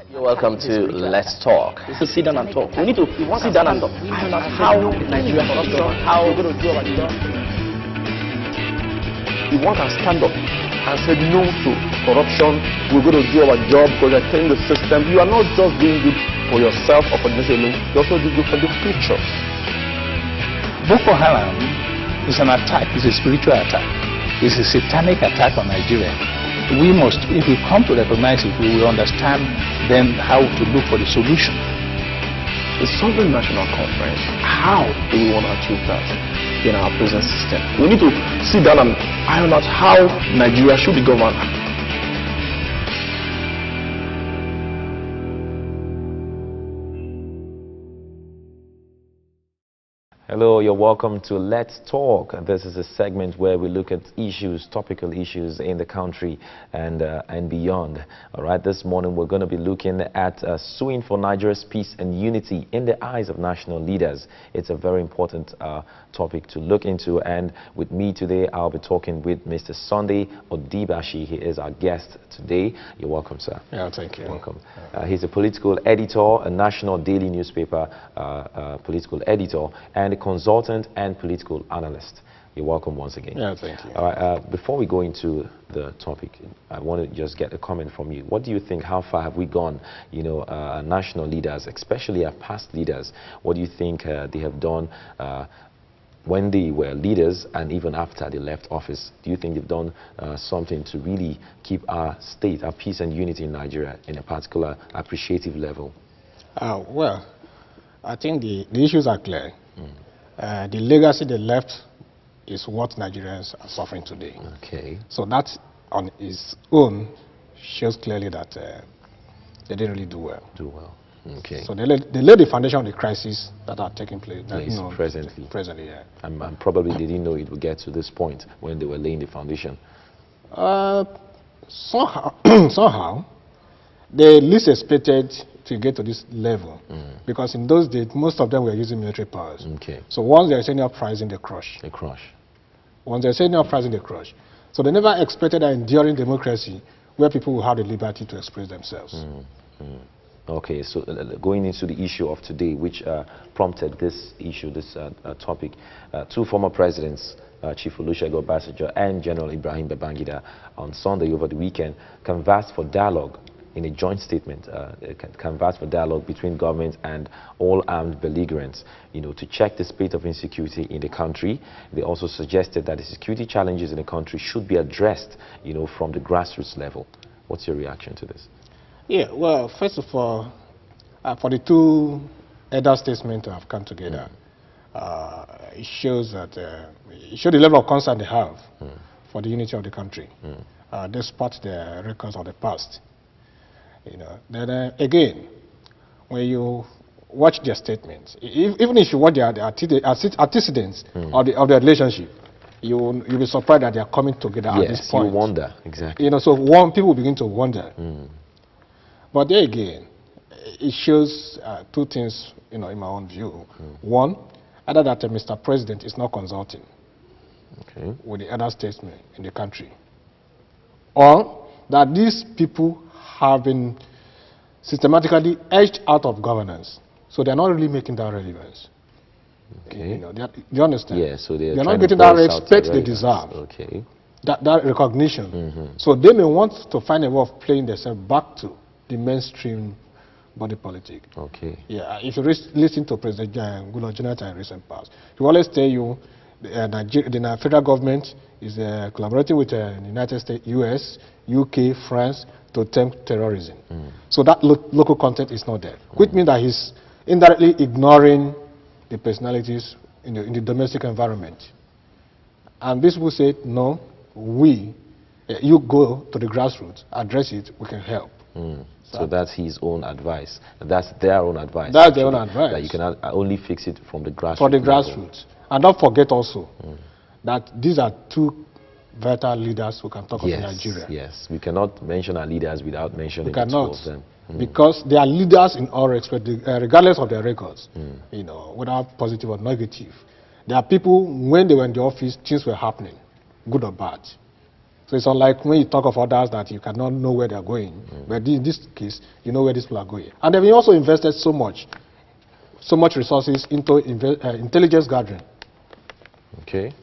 You're welcome to Let's Talk. We sit down and talk. We need to sit down and iron out how Nigeria corruption, how we're going to do our job. If one can stand up and say no to corruption, we're going to do our job because we're cleaning the system. You are not just doing good for yourself or for the nation alone, you also do good for the future. Boko Haram is an attack, it's a spiritual attack. It's a satanic attack on Nigeria. We must, if we come to recognize it, we will understand then how to look for the solution. The Sovereign National Conference, how do we want to achieve that in our present system? We need to sit down and iron out how Nigeria should be governed. Hello, you're welcome to Let's Talk. This is a segment where we look at issues, topical issues in the country and beyond. All right, this morning we're going to be looking at suing for Nigeria's peace and unity in the eyes of national leaders. It's a very important topic to look into, and with me today I'll be talking with Mr. Sunday Odibashi. He is our guest today. You're welcome, sir. Yeah, thank you. Welcome. He's a political editor, a national daily newspaper political editor, and a consultant and political analyst. You're welcome once again. Yeah, thank you. All right, before we go into the topic, I want to just get a comment from you. What do you think, how far have we gone, you know, national leaders, especially our past leaders, what do you think they have done when they were leaders and even after they left office? Do you think they've done something to really keep our state, our peace and unity in Nigeria in a particular appreciative level? Well, I think the issues are clear. The legacy they left is what Nigerians are suffering today. Okay. So that on its own shows clearly that they didn't really do well. Okay. So they laid the foundation of the crisis that are taking place presently. Presently, yeah. And probably they didn't know it would get to this point when they were laying the foundation. Somehow, they least expected to get to this level, because in those days most of them were using military powers. Okay. So once there's any uprising, they crush. They crush. Once there's any uprising, they crush. So they never expected an enduring democracy where people will have the liberty to express themselves. Okay, so going into the issue of today, which prompted this issue, this topic, two former presidents, Chief Olusegun Obasanjo and General Ibrahim Babangida, on Sunday over the weekend, canvassed for dialogue in a joint statement, canvassed for dialogue between government and all armed belligerents, you know, to check the state of insecurity in the country. They also suggested that the security challenges in the country should be addressed, you know, from the grassroots level. What's your reaction to this? Yeah, well, first of all, for the two elder statements to have come together, it shows that it shows the level of concern they have for the unity of the country, despite the records of the past. You know, then again, when you watch their statements, even if you watch the antecedents of the relationship, you'll be surprised that they are coming together at this point. You wonder, exactly. You know, so people begin to wonder. But there again, it shows two things, you know, in my own view. One, either that Mr. President is not consulting with the other statesmen in the country, or that these people have been systematically edged out of governance, so they're not really making that relevance. Okay. You know, do you understand? Yeah, so they're not getting that respect they deserve. Okay. That recognition. So they may want to find a way of playing themselves back to the mainstream body politic. Okay. Yeah, if you listen to President Goodluck Jonathan in recent past, he will always tell you the federal government is collaborating with the United States, US, UK, France to tempt terrorism. So that local content is not there, which means that he's indirectly ignoring the personalities in the domestic environment. And these people say, no, you go to the grassroots, address it, we can help. So that's his own advice. That's their own advice. That's their own advice. That you can only fix it from the grassroots. For the grassroots. And don't forget also that these are two vital leaders who can talk of Nigeria. Yes, we cannot mention our leaders without mentioning the two of them. Because they are leaders in all respect, regardless of their records, you know, whether positive or negative. There are people, when they were in the office, things were happening, good or bad. So it's unlike when you talk of others that you cannot know where they're going. But in this case, you know where these people are going. And then we also invested so much resources into intelligence gathering. Okay.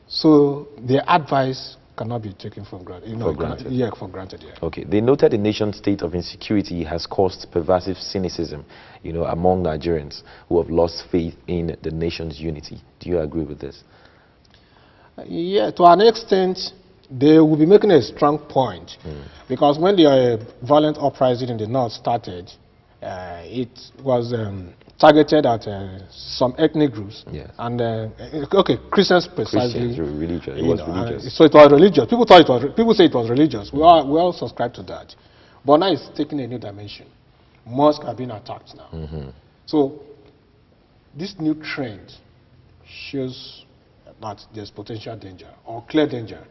So their advice cannot be taken for granted. For granted. Yeah, for granted. Yeah. Okay. They noted the nation's state of insecurity has caused pervasive cynicism, among Nigerians who have lost faith in the nation's unity. Do you agree with this? Yeah, to an extent, they will be making a strong point. Because when the violent uprising in the north started, it was targeted at some ethnic groups. Yes. And, okay, Christians precisely. Christians, religious. It was religious. So it was religious. People say it was religious. We all subscribe to that. But now it's taking a new dimension. Mosques are being attacked now. So this new trend shows that there's potential danger or clear danger.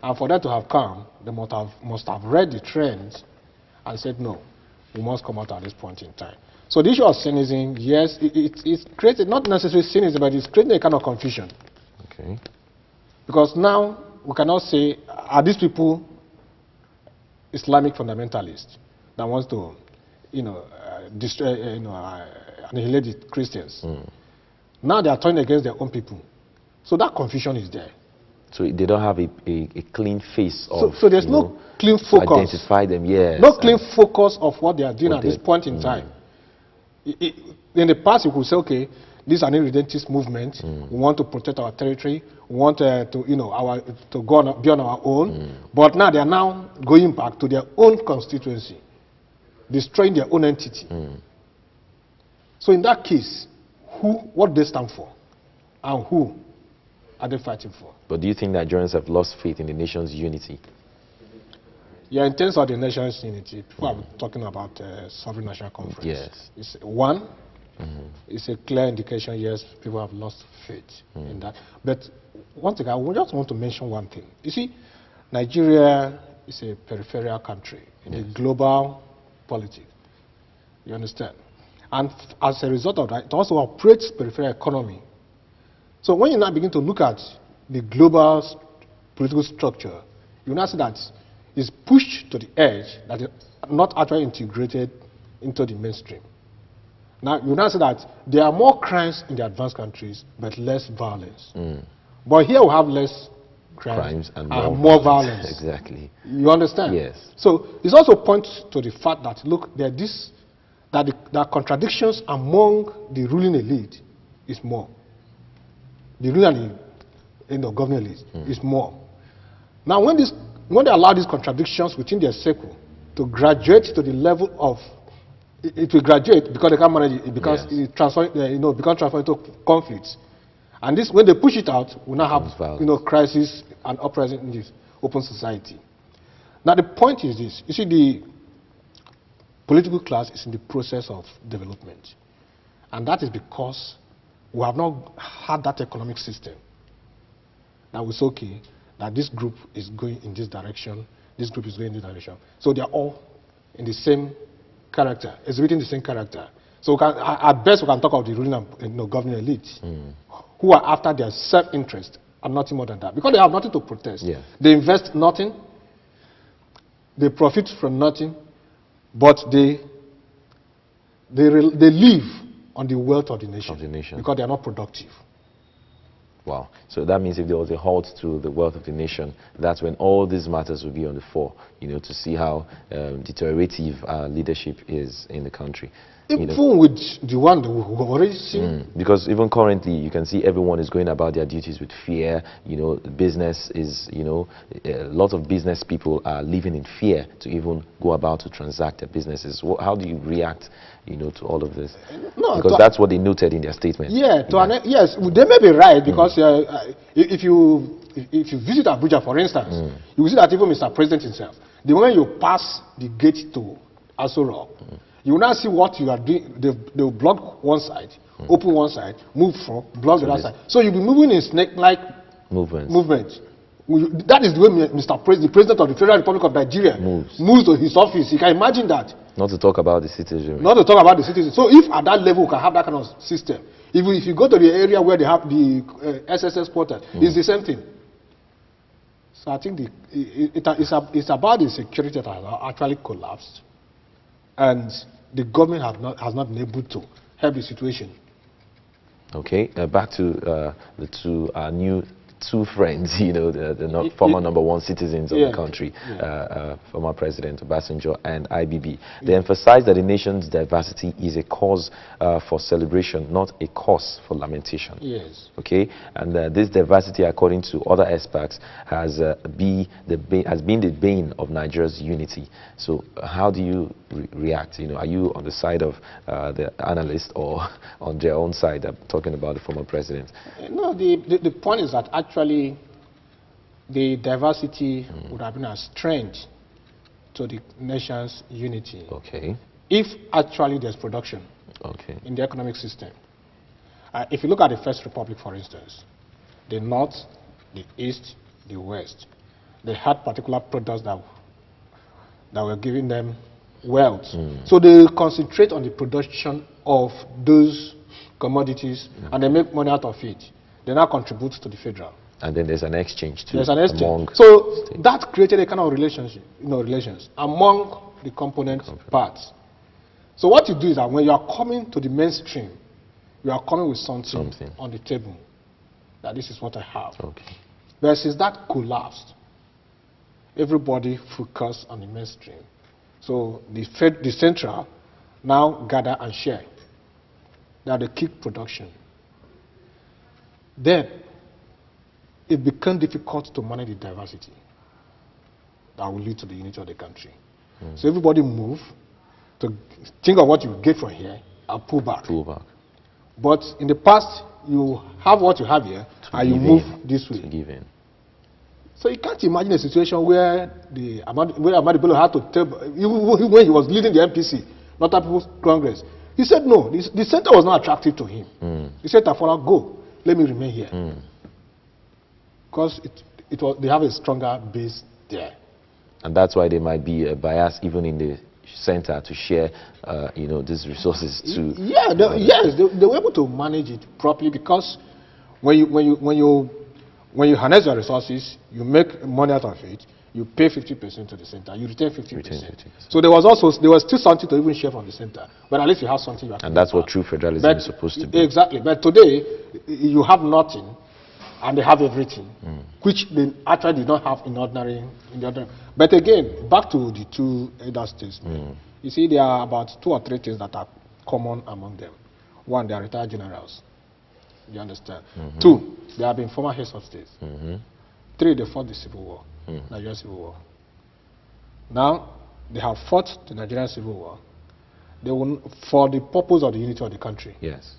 And for that to have come, they must have read the trends and said, no, we must come out at this point in time. So the issue of cynicism, yes, it's created, not necessarily cynicism, but it's creating a kind of confusion. Okay. Because now we cannot say, are these people Islamic fundamentalists that wants to, destroy, annihilate the Christians? Now they are turning against their own people. So that confusion is there. So they don't have a clean face of, so there's no clean focus. Identify them, yes. No clean focus of what they are doing at this point in time. In the past, you could say, okay, this is an irredentist movement. We want to protect our territory. We want to go on, be on our own. But now they are now going back to their own constituency, destroying their own entity. So in that case, what do they stand for? And who are they fighting for? But do you think Nigerians have lost faith in the nation's unity? Yeah, in terms of the nation's unity, people are talking about sovereign national conference. Yes. It's one. It's a clear indication, yes, people have lost faith in that. But one thing, I just want to mention one thing. You see, Nigeria is a peripheral country in the global politics. You understand? And as a result of that, it also operates peripheral economy. So when you now begin to look at the global political structure, you now see that it's pushed to the edge, that it's not actually integrated into the mainstream. Now, you now see that there are more crimes in the advanced countries, but less violence. But here we have less crimes and more violence. Exactly. You understand? Yes. So it also points to the fact that, look, there are contradictions among the ruling elite is more. The ruling and the governing elite is more. Now, when they allow these contradictions within their circle to graduate to the level of, it will graduate because they can't manage it, because it becomes transformed into conflicts. And this, when they push it out, we now have crisis and uprising in this open society. Now the point is this: you see, the political class is in the process of development, and that is because we have not had that economic system. Now it's okay that this group is going in this direction, this group is going in this direction. So they are all in the same character, exhibiting the same character. So at best we can talk of the ruling and governing elite, who are after their self-interest and nothing more than that. Because they have nothing to protest. Yeah. They invest nothing, they profit from nothing, but they live on the wealth of the nation. Because they are not productive. Wow. So that means if there was a halt to the wealth of the nation, that's when all these matters will be on the fore, to see how deteriorative our leadership is in the country. Even with the one that we've already seen. Because even currently, you can see everyone is going about their duties with fear. Business is, a lot of business people are living in fear to even go about to transact their businesses. How do you react, to all of this? No, because that's what they noted in their statement. Yeah, yes, they may be right, because if you visit Abuja, for instance, you will see that even Mr. President himself, the moment you pass the gate to Aso Rock, you will now see what you are doing. They will block one side, open one side, move from, block the other side. So you'll be moving in snake-like movement. That is the way the President of the Federal Republic of Nigeria moves to his office. You can imagine that. Not to talk about the citizenry. Not to talk about the citizens. So if at that level we can have that kind of system, if you go to the area where they have the SSS portal, it's the same thing. So I think it's about the security that has actually collapsed, and the government has not been able to help the situation. Okay, back to the two friends, you know, the former #1 citizens of the country, former President Obasanjo and IBB. They emphasized that the nation's diversity is a cause for celebration, not a cause for lamentation. Yes. Okay, and this diversity, according to other experts, has been the bane of Nigeria's unity. So, how do you react? You know, are you on the side of the analysts or on their own side, talking about the former president? No, the point is that actually the diversity would have been a strength to the nation's unity. Okay. If actually there's production in the economic system. If you look at the First Republic, for instance, the North, the East, the West, they had particular products that were giving them wealth. So they concentrate on the production of those commodities and they make money out of it. They now contribute to the federal. And then there's an exchange too. There's an exchange. So that created a kind of relationship, relations among the component parts. So what you do is that when you are coming to the mainstream, you are coming with something on the table. That this is what I have. Okay. But since that collapsed, everybody focused on the mainstream. So the central now gather and share. They are the key production. Then it became difficult to manage the diversity that will lead to the unity of the country. So everybody move to think of what you get from here and pull back. But in the past, you have what you have here and you move this way. So you can't imagine a situation where Ahmadu Bello had to tell, when he was leading the MPC, not at People's Congress, he said no, the center was not attractive to him. He said, Tafola, go, let me remain here. Because they have a stronger base there. And that's why there might be a bias even in the center to share, these resources to. Yeah, they were able to manage it properly because when you harness your resources, you make money out of it. You pay 50% to the center. You retain 50%. So there was still something to even share from the center. But at least you have something you have. And that's what true federalism is supposed to be. Exactly. But today you have nothing, and they have everything, which they actually did not have in the ordinary. But again, back to the two elder statesmen. You see, there are about 2 or 3 things that are common among them. One, they are retired generals. You understand? 2, they have been former heads of states. 3, they fought the Civil War, Nigerian Civil War. Now, they have fought the Nigerian Civil War. They will, for the purpose of the unity of the country. Yes.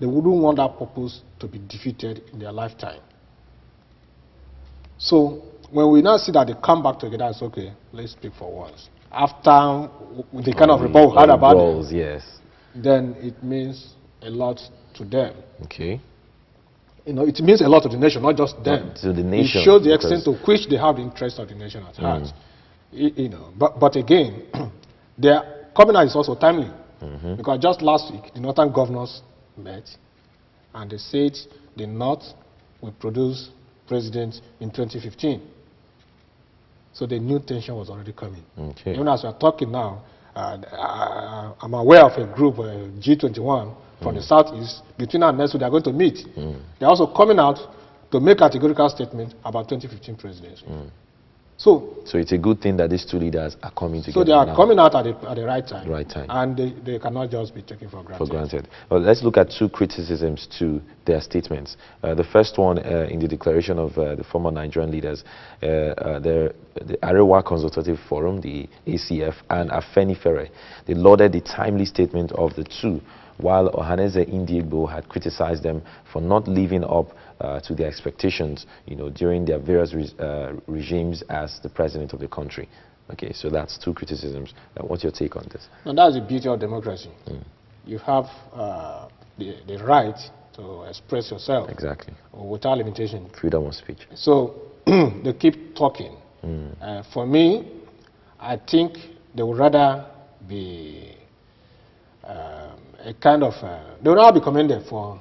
They wouldn't want that purpose to be defeated in their lifetime. So, when we now see that they come back together, it's okay, let's speak for once. After the kind of report we had about it, then it means a lot to them. Okay. It means a lot to the nation, not just them. To the nation. It shows the extent to which they have the interest of the nation at heart. But again, their coming out is also timely. Because just last week, the Northern governors met and they said the North will produce president in 2015. So the new tension was already coming. Okay. Even as we are talking now, I'm aware of a group, G21, from the Southeast. Between now and next week, they are going to meet. They're also coming out to make a categorical statement about 2015 presidency. So it's a good thing that these two leaders are coming together. So they are coming out at the right time. Right time. And they cannot just be taken for granted. Well, let's look at 2 criticisms to their statements. The first one in the declaration of the former Nigerian leaders, the Arewa Consultative Forum, the ACF, and Afenifere, they lauded the timely statement of the two, while Ohaneze Indiegbo had criticized them for not living up to their expectations, during their various regimes as the president of the country. Okay, so that's 2 criticisms. What's your take on this? And that's the beauty of democracy. You have the right to express yourself. Exactly. Without limitation. Freedom of speech. So they keep talking. For me, I think they would rather be a kind of, they would rather be commended for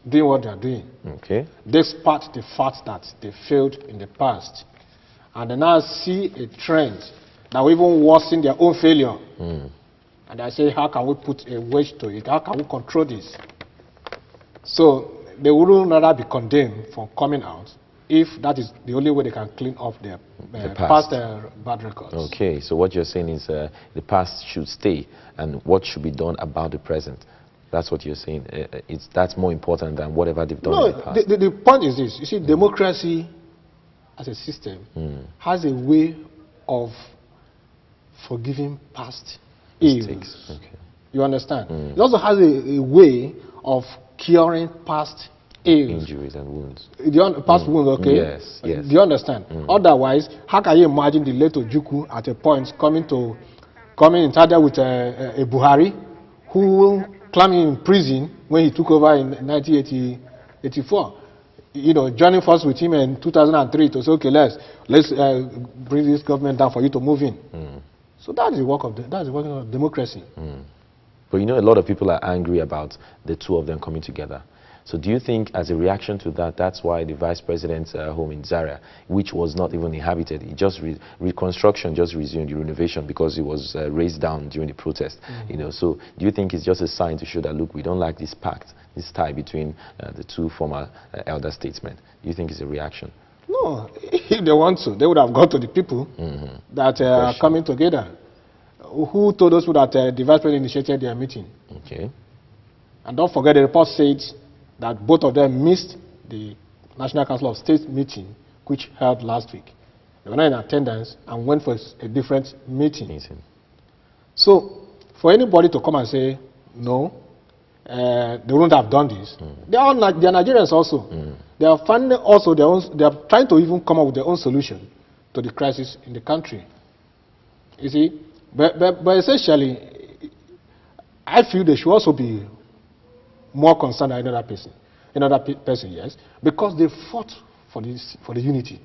doing what they are doing. Okay. Despite the fact that they failed in the past. and they now see a trend that will even worsen their own failure. And I say, how can we put a wedge to it? How can we control this? So they wouldn't rather be condemned for coming out if that is the only way they can clean up their past bad records. Okay, so what you're saying is the past should stay, and what should be done about the present. That's what you're saying. That's more important than whatever they've done in the past. The point is this. You see, democracy as a system has a way of forgiving past ills. Okay. You understand? It also has a way of curing past ills. Injuries and wounds. Past wounds, okay? Yes, yes. Do you understand? Otherwise, how can you imagine the late Ojukwu at a point coming in Tada with a Buhari who climbing in prison when he took over in 1984? You know, joining force with him in 2003 to say, okay, let's bring this government down for you to move in. So that is the work of democracy. But you know, a lot of people are angry about the two of them coming together. So do you think, as a reaction to that, that's why the vice president's home in Zaria, which was not even inhabited, it just reconstruction just resumed, the renovation, because it was raised down during the protest. You know, so do you think it's just a sign to show that, look, we don't like this pact, this tie between the two former elder statesmen? Do you think it's a reaction? No, if they want to, they would have gone to the people that are coming together. Who told us that the vice president initiated their meeting? Okay. And don't forget, the report said that both of them missed the National Council of State meeting, which held last week. They were not in attendance and went for a different meeting. So, for anybody to come and say, no, they wouldn't have done this, they are Nigerians also. They are finding also their own, they are trying to even come up with their own solution to the crisis in the country. You see? But essentially, I feel they should also be more concerned than another person, yes, because they fought for the unity.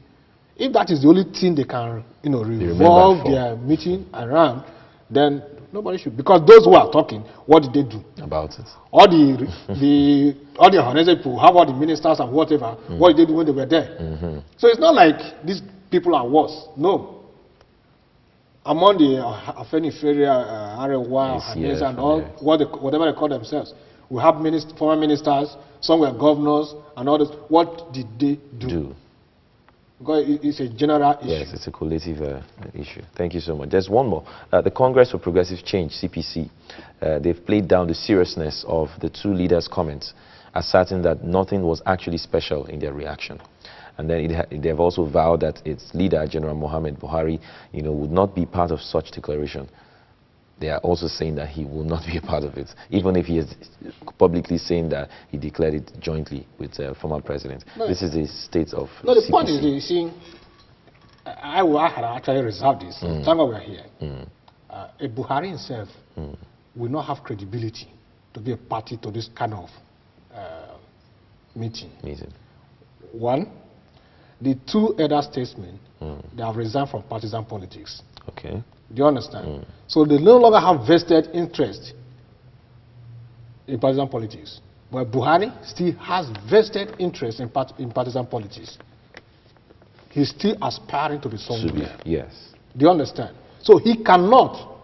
If that is the only thing they can, you know, revolve their meeting around, then nobody should. Because those who are talking, what did they do about it? All the honorable people, have all the ministers and whatever, what did they do when they were there? So it's not like these people are worse. No. Among the Afenifere, Arewa, and all, whatever they call themselves, we have former ministers, some were governors, and others. What did they do? Because it's a general issue. Yes, it's a collective issue. Thank you so much. There's one more. The Congress for Progressive Change, CPC, they've played down the seriousness of the two leaders' comments, asserting that nothing was actually special in their reaction. And then they've also vowed that its leader, General Muhammad Buhari, you know, would not be part of such declaration. They are also saying that he will not be a part of it, even if he is publicly saying that he declared it jointly with former president. No, this is the state of No, the CPC. point is, you see, I had actually reserved this. Thank God we are here. A Buhari himself will not have credibility to be a party to this kind of meeting. One, the two elder statesmen, they have resigned from partisan politics. Okay. Do you understand? So they no longer have vested interest in partisan politics. But Buhari still has vested interest in partisan politics. He's still aspiring to be somewhere. Yes. Do you understand? So he cannot.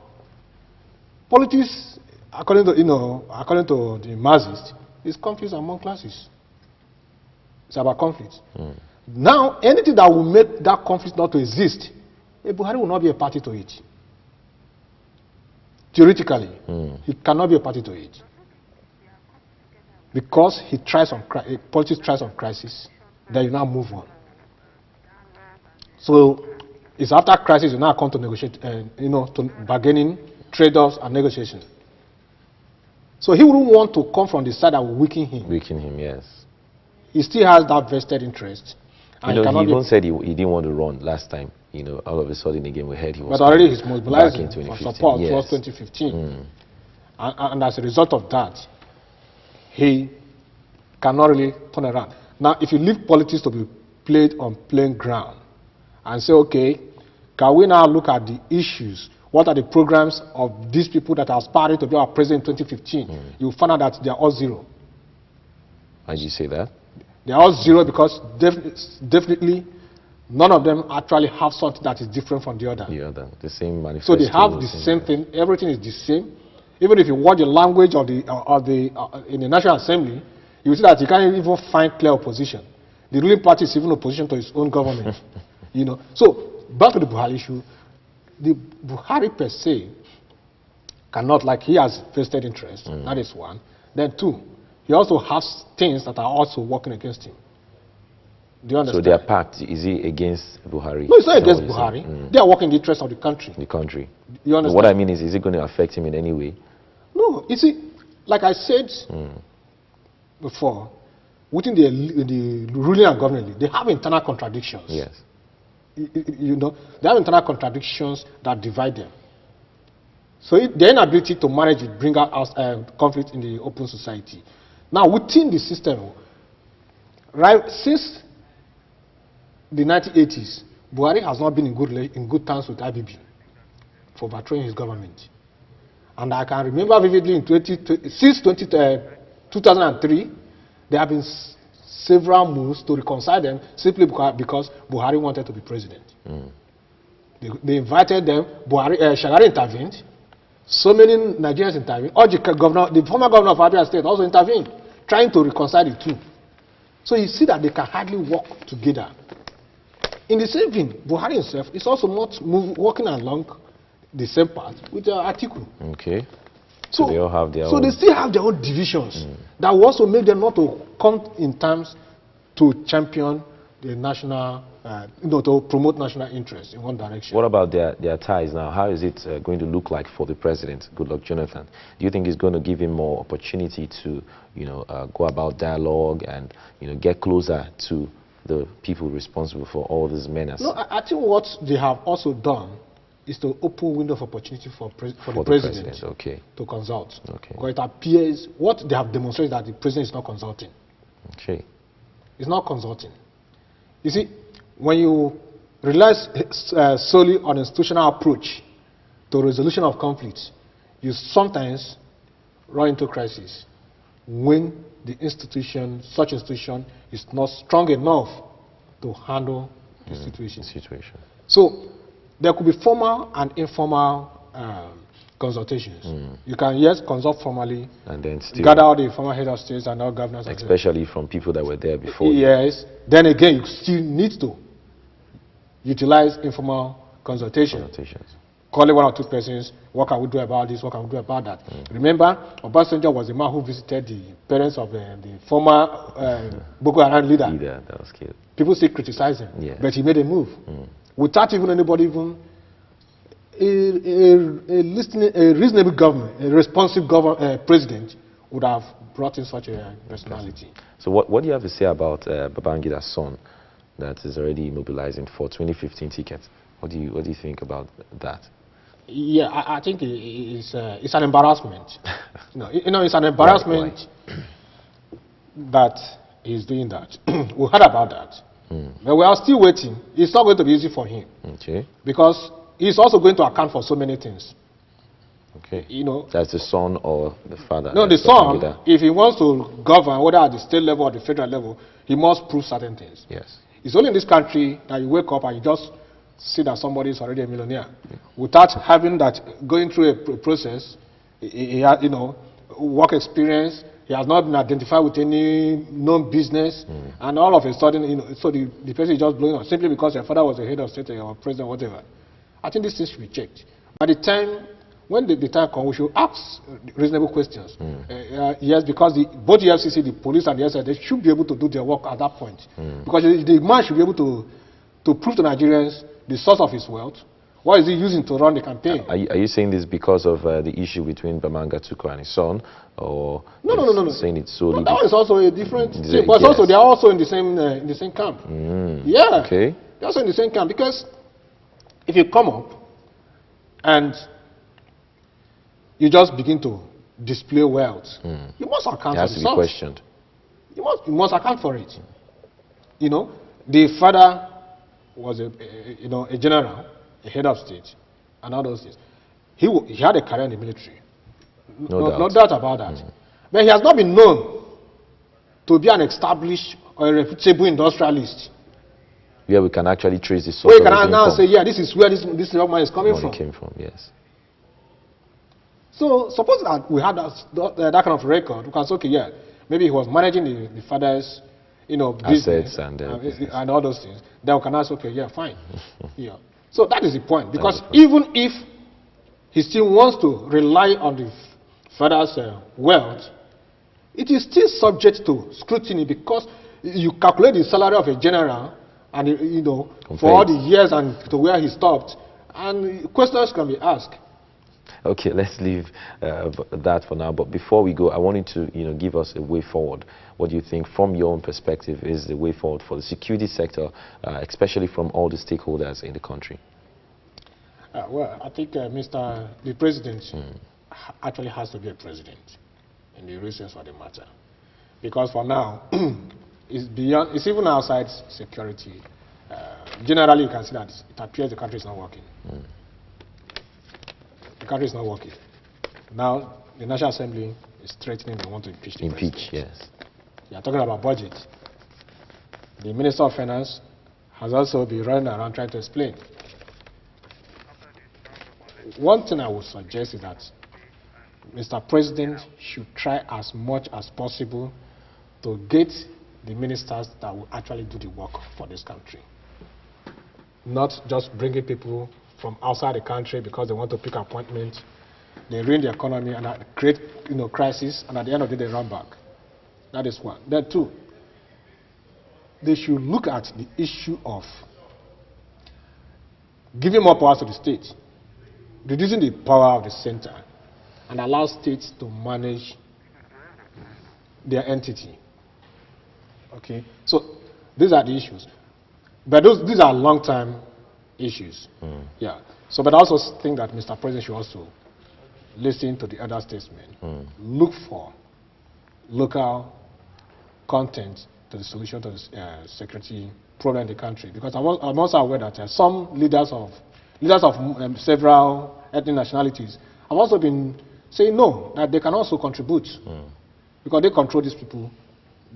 Politics, according to the masses, is conflict among classes. It's about conflict. Now, anything that will make that conflict not to exist, Buhari will not be a party to it. Theoretically, he cannot be a party to it. Because he tries on politics tries on crisis, then you now move on. So it's after crisis you now come to negotiate, to bargaining, trade-offs, and negotiation. So he wouldn't want to come from the side that will weaken him. Weaken him, yes. He still has that vested interest. And he even said he didn't want to run last time. You know, all of a sudden again we heard he was. But already he's mobilizing for support towards 2015. And as a result of that, he cannot really turn around. Now, if you leave politics to be played on plain ground and say, okay, can we now look at the issues? What are the programs of these people that are aspiring to be our president in 2015? You'll find out that they are all zero. Why did you say that? They are all zero because definitely none of them actually have something that is different from the other. The same manifesto. So they have the same thing. Everything is the same. Even if you watch the language of in the National Assembly, you will see that you can't even find clear opposition. The ruling party is even opposition to its own government. You know. So back to the Buhari issue. The Buhari per se cannot, like, he has vested interest. That is one. Then two, he also has things that are also working against him. Do you understand? So their pact, is he against Buhari? No, it's not against Buhari. They are working in the interest of the country. The country. You understand? What I mean is it going to affect him in any way? No, you see, like I said before, within the ruling and governing, they have internal contradictions. Yes. You know, they have internal contradictions that divide them. So their inability to manage it bring out conflict in the open society. Now, within the system, right since the 1980s, Buhari has not been in good terms with IBB for overthrowing his government. And I can remember vividly since 2003, there have been several moves to reconcile them simply because Buhari wanted to be president. They invited them, Shagari intervened, so many Nigerians intervened, the former governor of Abia State also intervened, trying to reconcile the two. So you see that they can hardly work together. In the same vein, Buhari himself is also not working along the same path with Atiku. Okay. So they all have their own. So they still have their own divisions that will also make them not to come in terms to champion the national, to promote national interest in one direction. What about their ties now? How is it going to look like for the president, Goodluck Jonathan? Do you think it's going to give him more opportunity to, go about dialogue and, get closer to the people responsible for all these menace? No, I think what they have also done is to open window of opportunity for the president to consult. Okay. Because it appears what they have demonstrated that the president is not consulting. Okay. It's not consulting. You see, when you rely solely on institutional approach to resolution of conflicts, you sometimes run into crisis when the institution, such institution, is not strong enough to handle the situation. So there could be formal and informal consultations. You can, yes, consult formally, and then still gather all the former head of states and all governors. Especially from people that were there before. Yes. Then again, you still need to utilize informal consultations. Calling one or two persons, what can we do about this, what can we do about that? Remember, Obasanjo was the man who visited the parents of the former Boko Haram leader. That was killed. People still criticize him, but he made a move. Without even anybody a reasonable government, a responsive president would have brought in such a personality. So what do you have to say about Babangida's son that is already mobilizing for 2015 tickets? What do you think about that? Yeah, I think it's an embarrassment. It's an embarrassment that he's doing that. We heard about that. But we are still waiting. It's not going to be easy for him. Because he's also going to account for so many things. That's the son or the father? No, the son, if he wants to govern, whether at the state level or the federal level, he must prove certain things. Yes. It's only in this country that you wake up and you just see that somebody is already a millionaire. Without having that, going through a process, he has, work experience, he has not been identified with any known business, and all of a sudden, so the person is just blowing up simply because your father was a head of state or president, whatever. I think these things should be checked. By the time, when the time comes, we should ask reasonable questions. Yes, because both the FCC, the police, and the SI, they should be able to do their work at that point. Because the man should be able to prove to Nigerians the source of his wealth. What is he using to run the campaign? Are you saying this because of the issue between Bamanga Tukur and his son, or no. Saying it solely? That is also a different thing. But also they are also in the same camp. Yeah. Okay. They're also in the same camp because if you come up and you just begin to display wealth, you must account for it. It has to be questioned. You must account for it. The father was a general, a head of state, and all those things. He had a career in the military. No doubt about that. But he has not been known to be an established or a reputable industrialist. where we can actually trace the source Where you of can the now income. say, yeah, this is where this young man is coming Money from. came from, yes. So suppose that we had that kind of record, we can say, okay, yeah, maybe he was managing the father's, business business. and all those things. Then we can ask, okay, yeah, fine. Yeah. So that is the point, because even if he still wants to rely on the father's wealth, it is still subject to scrutiny, because you calculate the salary of a general, and for all the years and to where he stopped, and questions can be asked. Okay, let's leave that for now. But before we go, I wanted to, give us a way forward. What do you think, from your own perspective, is the way forward for the security sector, especially from all the stakeholders in the country? Well, I think the president actually has to be a president, in the reasons for the matter, because for now, it's even outside security. Generally, you can see that it appears the country is not working. The country is not working. Now, the National Assembly is threatening they want to impeach the president. Yes. They are talking about budget. The Minister of Finance has also been running around trying to explain. One thing I would suggest is that Mr. President should try as much as possible to get the ministers that will actually do the work for this country. Not just bringing people from outside the country because they want to pick appointments. They ruin the economy and create crisis, and at the end of the day they run back. That is one. Then two, they should look at the issue of giving more powers to the state, reducing the power of the center, and allow states to manage their entity. Okay, so these are the issues, but these are long-term issues. Yeah. So, but I also think that Mr. President should also listen to the other statesmen, look for local content to the solution to the security problem in the country. Because I'm also aware that some leaders of several ethnic nationalities have also been saying no, that they can also contribute, because they control these people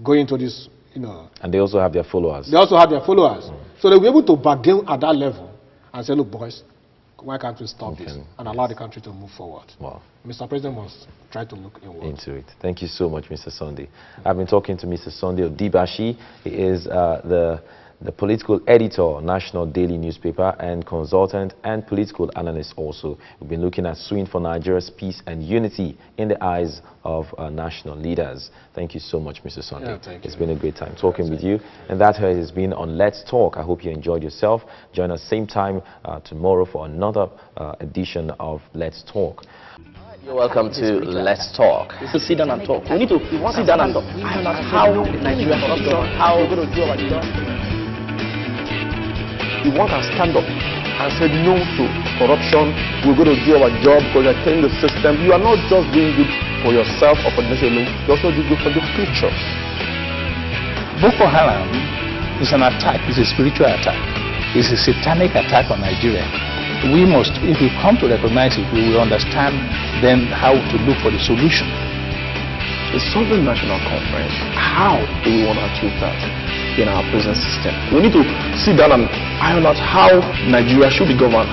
going into this, And they also have their followers. They also have their followers. So they'll be able to bargain at that level and say, look, boys, why can't we stop this and allow the country to move forward? Wow. Mr. President must try to look into it. Thank you so much, Mr. Sunday. I've been talking to Mr. Sunday Odibashi. He is the political editor, National Daily Newspaper, and consultant and political analyst also. We've been looking at Suing for Nigeria's peace and unity in the eyes of national leaders. Thank you so much, Mr. Sunday. Yeah, thank you. It's been a great time talking with you. And that has been on Let's Talk. I hope you enjoyed yourself. Join us same time tomorrow for another edition of Let's Talk. You're welcome to Let's Talk. We sit down and talk. We need to sit down and iron out how Nigeria corruption, how we're going to do our job. If one can stand up and say no to corruption, we're going to do our job, protecting the system. You are not just doing good for yourself or for the nation, you're also doing good for the future. Boko Haram is an attack, it's a spiritual attack. It's a satanic attack on Nigeria. We must, if we come to recognize it, we will understand then how to look for the solution. The Sovereign National Conference, how do we want to achieve that in our present system? We need to sit down and iron out how Nigeria should be governed.